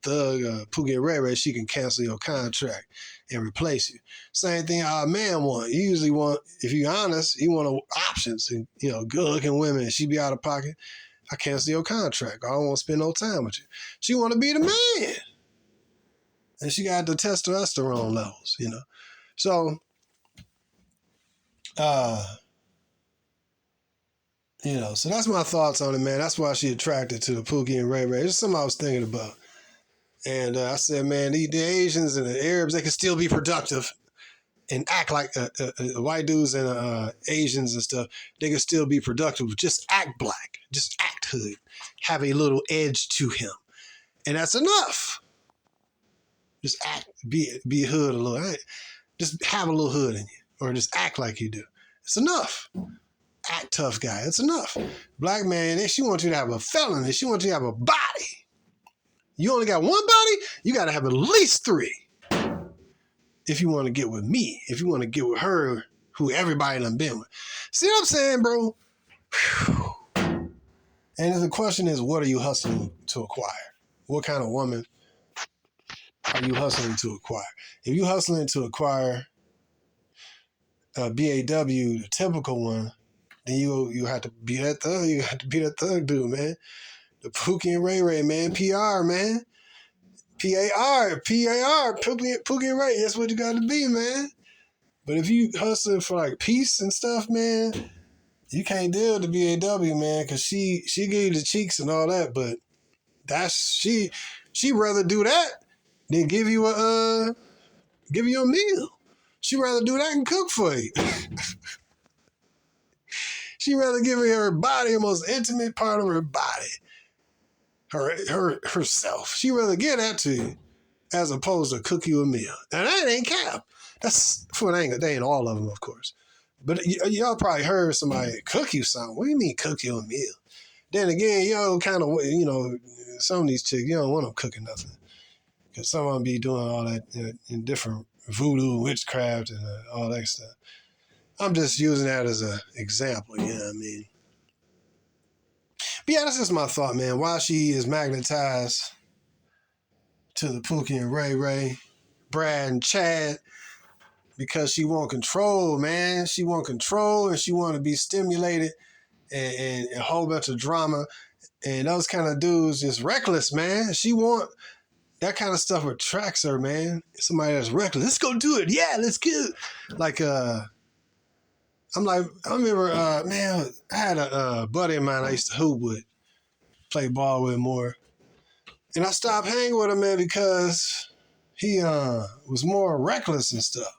thug, Pookie and Ray Ray, she can cancel your contract and replace you. Same thing our man want. You usually want, if you're honest, you want options and, good-looking women. She be out of pocket. I cancel your contract. I don't want to spend no time with you. She want to be the man. And she got the testosterone levels, So, so that's my thoughts on it, man. That's why she attracted to the Pookie and Ray Ray. It's something I was thinking about. And I said, man, the Asians and the Arabs, they can still be productive and act like white dudes and Asians and stuff. They can still be productive. Just act black. Just act hood. Have a little edge to him. And that's enough. Just act, be hood a little. Right? Just have a little hood in you. Or just act like you do. It's enough. Act tough guy. It's enough. Black man, she wants you to have a felony. She wants you to have a body. You only got one body, you got to have at least 3. If you want to get with me. If you want to get with her, who everybody done been with. See what I'm saying, bro? Whew. And the question is, what are you hustling to acquire? What kind of woman are you hustling to acquire? If you hustling to acquire a BAW, the typical one, then you have to be that thug. You have to be that thug dude, man. The Pookie and Ray Ray, man. PR, man. P-A-R, Pookie and Ray. That's what you got to be, man. But if you hustling for like peace and stuff, man, you can't deal with the BAW, man, because she give you the cheeks and all that, but she rather do that than give you a meal. She rather do that and cook for you. She rather give you her body, the most intimate part of her body, herself. She rather give that to you as opposed to cook you a meal. And that ain't cap. That's for they ain't all of them, of course. But y'all probably heard somebody cook you something. What do you mean cook you a meal? Then again, kind of, some of these chicks, you don't want them cooking nothing. Because some of them be doing all that in different voodoo, witchcraft, and all that stuff. I'm just using that as an example, you know what I mean? But yeah, that's just my thought, man. Why she is magnetized to the Pookie and Ray Ray, Brad and Chad, because she want control, man. She want control and she want to be stimulated and a whole bunch of drama. And those kind of dudes just reckless, man. She want that kind of stuff attracts her, man. Somebody that's reckless. Let's go do it. Yeah, let's get it. Like, I'm like, I remember, man, I had a buddy of mine I used to hoop with, play ball with more. And I stopped hanging with him, man, because he was more reckless and stuff.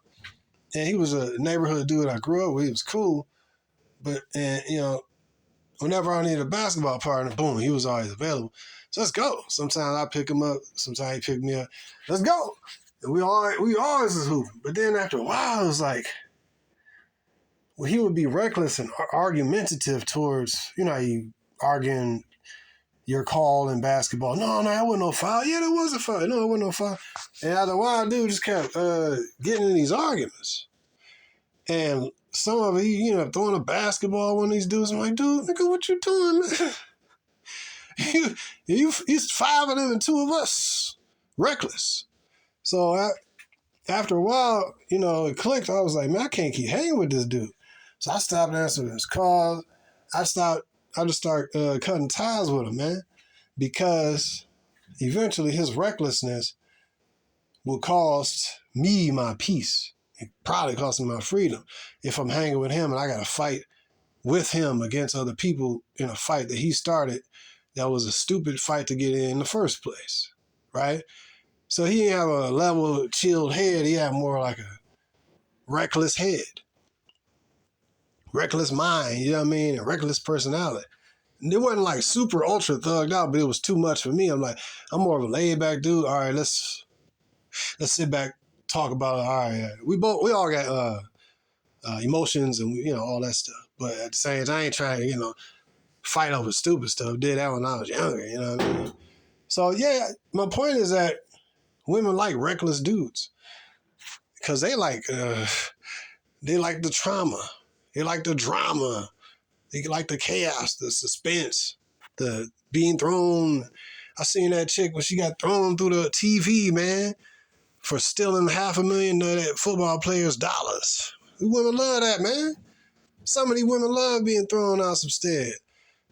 And he was a neighborhood dude I grew up with. He was cool. But, and you know, whenever I needed a basketball partner, boom, he was always available. So let's go. Sometimes I pick him up. Sometimes he pick me up. Let's go. And we always was hooping. But then after a while, it was like, well, he would be reckless and argumentative towards, you know, you arguing your call in basketball. No, that wasn't no foul. Yeah, there was a foul. No, it wasn't no foul. And after a while, dude just kept getting in these arguments. And some of it, you know, throwing a basketball at one of these dudes. I'm like, dude, nigga, what you doing, man? He's 5 of them and 2 of us. Reckless. So after a while, you know, it clicked. I was like, man, I can't keep hanging with this dude. So I stopped answering his calls. I just started cutting ties with him, man, because eventually his recklessness will cost me my peace. It probably cost me my freedom if I'm hanging with him and I got to fight with him against other people in a fight that he started that was a stupid fight to get in the first place, right? So he didn't have a level, chilled head. He had more like a reckless head. Reckless mind, you know what I mean? And reckless personality. And it wasn't like super ultra thugged out, but it was too much for me. I'm like, I'm more of a laid back dude. All right, let's sit back, talk about it. All right, we all got emotions and you know all that stuff. But at the same time, I ain't trying to fight over stupid stuff. Did that when I was younger, you know what I mean? So yeah, my point is that women like reckless dudes because they like the trauma. They like the drama. They like the chaos, the suspense, the being thrown. I seen that chick when she got thrown through the TV, man, for stealing $500,000 of that football player's dollars. Women love that, man. Some of these women love being thrown out some stead.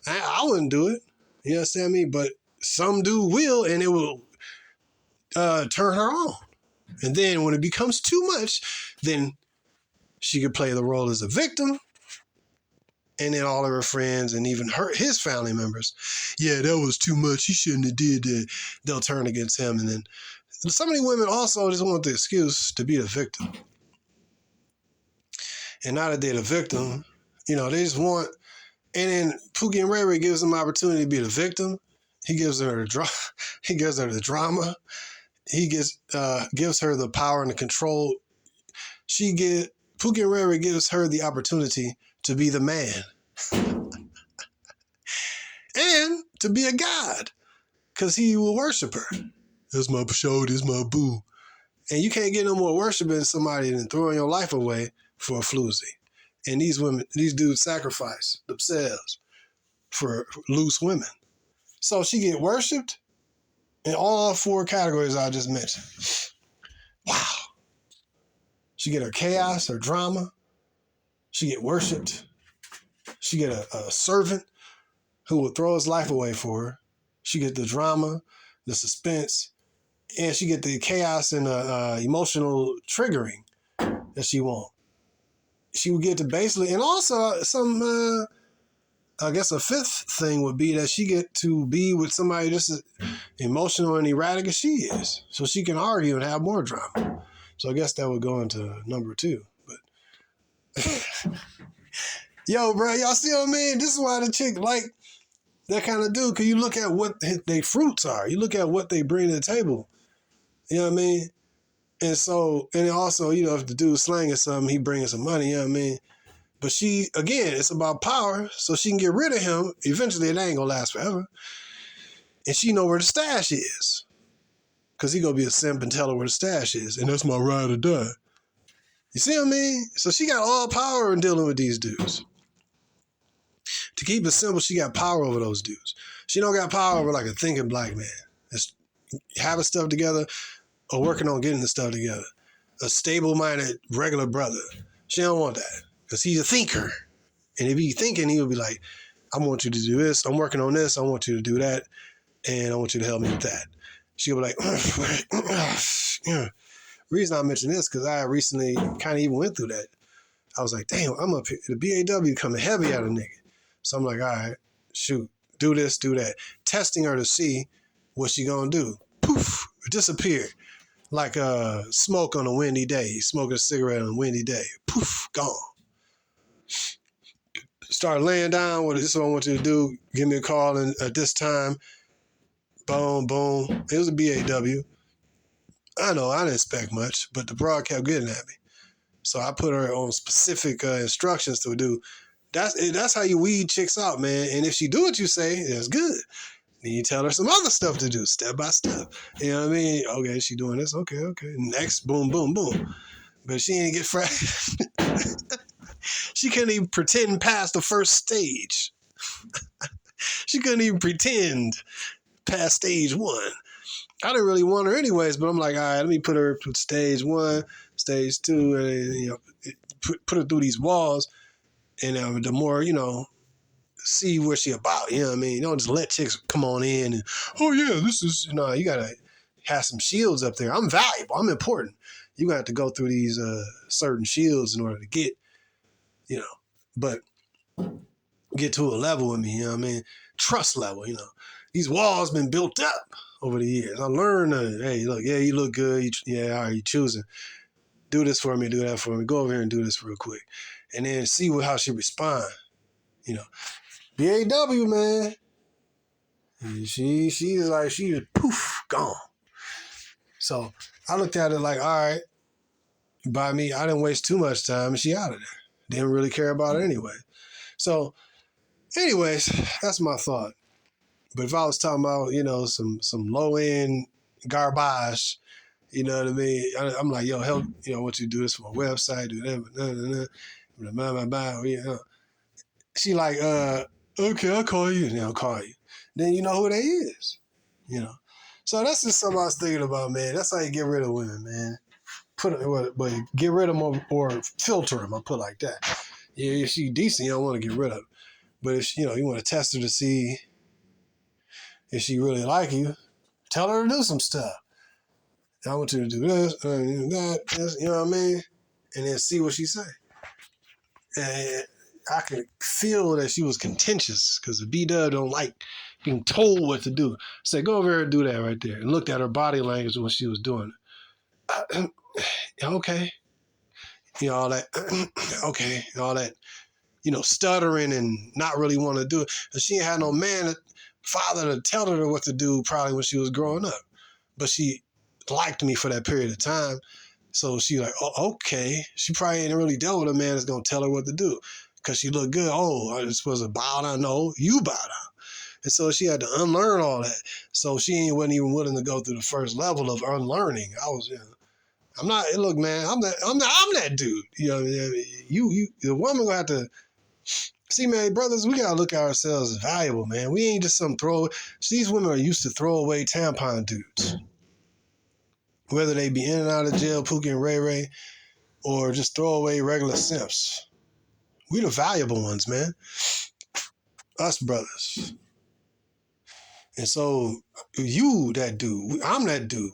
I wouldn't do it. You understand me? But some dude will, and it will turn her on. And then when it becomes too much, then she could play the role as a victim. And then all of her friends and even his family members, yeah, that was too much. He shouldn't have did that. They'll turn against him. And then some of these women also just want the excuse to be the victim. And now that they're the victim, you know, they just want, and then Pookie and Ray Ray gives them opportunity to be the victim. He gives her the drama. He gives her the power and the control. Pookie and Ray Ray gives her the opportunity to be the man. And to be a god. Because he will worship her. That's my show, this my boo. And you can't get no more worshiping than somebody than throwing your life away for a floozy. And these dudes sacrifice themselves for loose women. So she get worshipped in all 4 categories I just mentioned. Wow. She get her chaos, her drama. She get worshipped. She get a servant who will throw his life away for her. She get the drama, the suspense, and she get the chaos and emotional triggering that she wants. She would get to basically, and also some, I guess a 5th thing would be that she get to be with somebody just as emotional and erratic as she is. So she can argue and have more drama. So I guess that would go into number 2. But yo, bro, y'all see what I mean? This is why the chick like that kind of dude, because you look at what their fruits are. You look at what they bring to the table. You know what I mean? And so, and also, you know, if the dude's slanging something, he bringing some money, you know what I mean? But she, again, it's about power, so she can get rid of him. Eventually, it ain't gonna last forever. And she know where the stash is. Because he gonna be a simp and tell her where the stash is. And that's my ride or die. You see what I mean? So she got all power in dealing with these dudes. To keep it simple, she got power over those dudes. She don't got power over like a thinking black man. That's having stuff together or working on getting the stuff together. A stable-minded, regular brother. She don't want that. Because he's a thinker. And if he's thinking, he would be like, I want you to do this. I'm working on this. I want you to do that. And I want you to help me with that. she'll be like, yeah. Reason I mention this, because I recently kind of even went through that. I was like, damn, I'm up here. The BAW coming heavy at a nigga. So I'm like, all right, shoot, do this, do that. Testing her to see what she gonna do. Poof, disappear. Like smoke on a windy day. Smoking a cigarette on a windy day. Poof, gone. Start laying down. This is what I want you to do. Give me a call at this time. Boom, boom. It was a BAW. I know, I didn't expect much, but the broad kept getting at me. So I put her on specific instructions to do. That's how you weed chicks out, man. And if she do what you say, that's good. Then you tell her some other stuff to do, step by step. You know what I mean? Okay, she doing this. Okay. Next, boom, boom, boom. But she ain't get fresh. She couldn't even pretend past the first stage. She couldn't even pretend past stage one. I didn't really want her anyways, but I'm like, all right, let me put her to stage one, stage two, and put her through these walls. And the more, see where she about, you know what I mean? You don't just let chicks come on in and, oh yeah, this is, you gotta have some shields up there. I'm valuable, I'm important. You gotta have to go through these certain shields in order to get, but get to a level with me, you know what I mean? Trust level, These walls been built up over the years. I learned, hey, look, yeah, you look good. All right, you choosing. Do this for me, do that for me. Go over here and do this real quick. And then see how she respond, BAW, man. And she's like, poof, gone. So I looked at it like, all right, by me, I didn't waste too much time and she out of there. Didn't really care about it anyway. So anyways, that's my thought. But if I was talking about, some low-end garbage, you know what I mean? I'm like, yo, help, I want you to do this for my website, do that, She like, okay, I'll call you. And I'll call you. Then you know who they is, So that's just something I was thinking about, man. That's how you get rid of women, man. But get rid of them or filter them. I'll put it like that. Yeah, if she decent, you don't want to get rid of her. But if you want to test her to see if she really like you, tell her to do some stuff. I want you to do this, that, you know what I mean? And then see what she say. And I could feel that she was contentious because the B-Dub don't like being told what to do. Say, go over here and do that right there. And looked at her body language when she was doing it. Okay. All that, okay, all that, stuttering and not really want to do it. And she ain't had no father to tell her what to do probably when she was growing up. But she liked me for that period of time. So she like, oh, okay. She probably ain't really dealt with a man that's going to tell her what to do because she looked good. Oh, I'm supposed to bow down. No, you bow down. And so she had to unlearn all that. So she wasn't even willing to go through the first level of unlearning. I was, I'm not, look, man, I'm that dude. The woman gonna have to, see, man, brothers, we gotta look at ourselves as valuable, man. We ain't just some these women are used to throwaway tampon dudes. Whether they be in and out of jail, Pookie and Ray Ray, or just throw away regular simps. We the valuable ones, man. Us brothers. And so, you that dude. I'm that dude.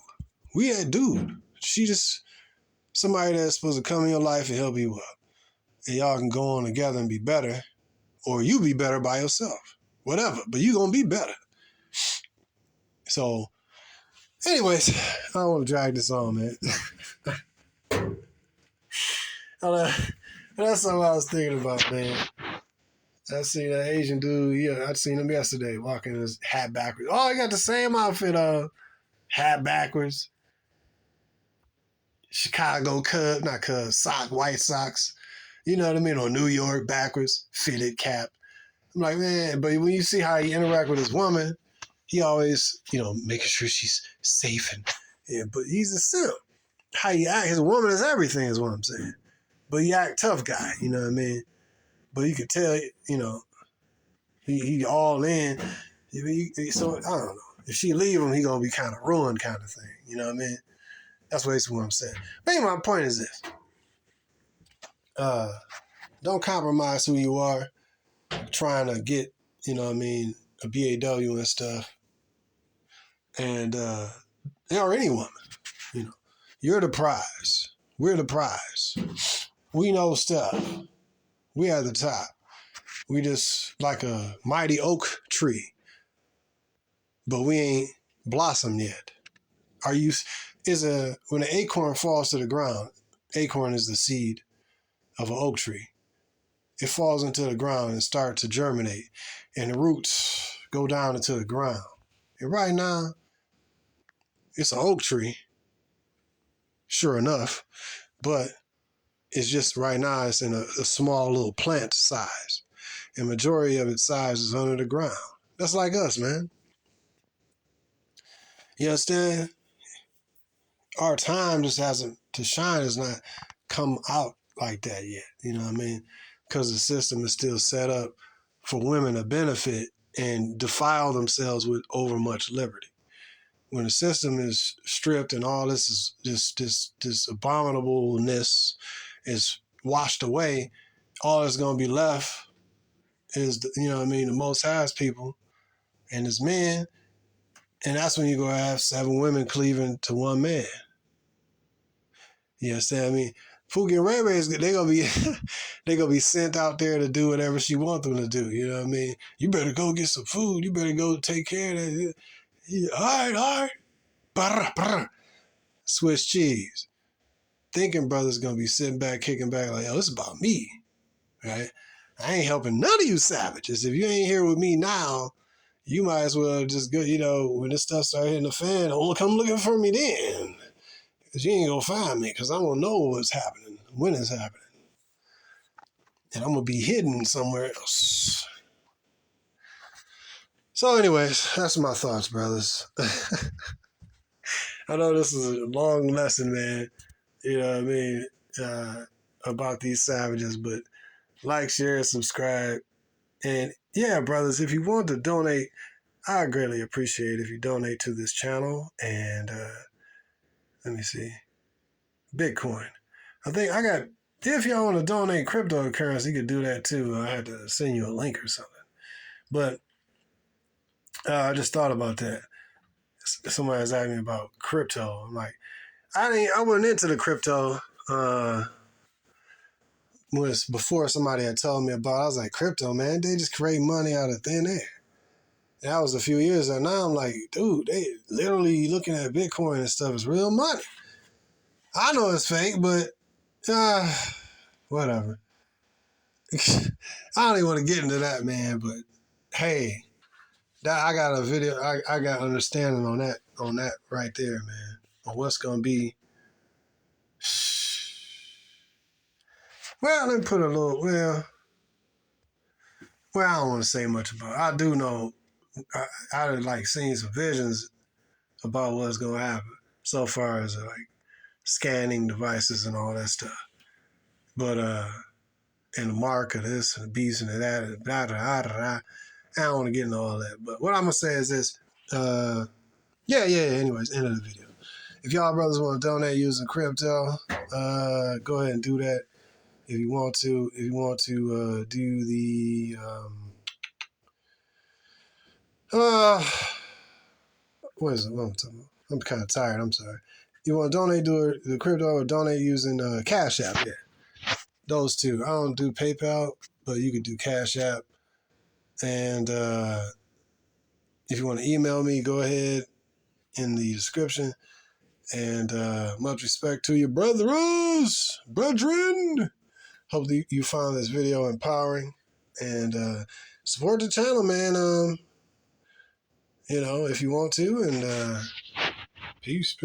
We that dude. She just somebody that's supposed to come in your life and help you up. And y'all can go on together and be better. Or you be better by yourself. Whatever. But you gonna be better. So, anyways, I don't want to drag this on, man. That's something I was thinking about, man. I seen that Asian dude. Yeah, I seen him yesterday walking his hat backwards. Oh, he got the same outfit on. Hat backwards. Chicago Cubs, not Cubs, White Sox. You know what I mean? Or New York backwards, fitted cap. I'm like, man, but when you see how he interact with his woman, he always, making sure she's safe but he's a simp. How he act, his woman is everything, is what I'm saying. But he act tough guy, you know what I mean? But you could tell, he all in. So I don't know. If she leave him, he gonna be kind of ruined, kind of thing. You know what I mean? That's basically what I'm saying. But anyway, my point is this: don't compromise who you are, trying to get, a BAW and stuff, and or any woman. You know, you're the prize. We're the prize. We know stuff. We at the top. We just like a mighty oak tree, but we ain't blossomed yet. When an acorn falls to the ground, acorn is the seed of an oak tree. It falls into the ground and starts to germinate, and the roots go down into the ground. And right now, it's an oak tree, sure enough, but it's just right now it's in a small little plant size. And majority of its size is under the ground. That's like us, man. You understand? Our time just hasn't to shine has not come out like that yet. You know what I mean? Because the system is still set up for women to benefit and defile themselves with overmuch liberty. When the system is stripped and all this is this abominableness is washed away, all that's going to be left is the Most High's people and his men, and that's when you're going to have 7 women cleaving to one man. You understand? I mean, Pookie and Ray Ray's they gonna be sent out there to do whatever she wants them to do. You know what I mean? You better go get some food. You better go take care of that. All right. Brr, brr. Swiss cheese. Thinking brother's gonna be sitting back, kicking back like, oh, it's about me, right? I ain't helping none of you savages. If you ain't here with me now, you might as well just go. When this stuff start hitting the fan, come looking for me then. Because you ain't going to find me because I'm going to know what's happening, when it's happening. And I'm going to be hidden somewhere else. So anyways, that's my thoughts, brothers. I know this is a long lesson, man. You know what I mean? About these savages. But like, share, subscribe. And yeah, brothers, if you want to donate, I greatly appreciate if you donate to this channel. And let me see. Bitcoin. I think I got, if y'all want to donate cryptocurrency, you could do that too. I had to send you a link or something. But I just thought about that. Somebody was asking me about crypto. I'm like, I went into the crypto was before somebody had told me about it. I was like, crypto, man, they just create money out of thin air. And that was a few years ago. Now I'm like, dude, they literally looking at Bitcoin and stuff is real money. I know it's fake, but whatever. I don't even want to get into that, man, but hey, I got a video, I got understanding on that right there, man, on what's going to be. Well, let me put a little, I don't want to say much about it. I do know, I like seen some visions about what's going to happen so far as like scanning devices and all that stuff. But, and the mark of this and the beast and that, and I don't want to get into all that. But what I'm going to say is this, anyways, end of the video. If y'all brothers want to donate using crypto, go ahead and do that. If you want to do the what is it? What am I talking about? I'm kind of tired. I'm sorry. You want to donate to the crypto or donate using CashApp? Yeah, those two. I don't do PayPal, but you could do CashApp. And if you want to email me, go ahead in the description. And much respect to your brethren. Hope you found this video empowering. And support the channel, man. If you want to. And peace.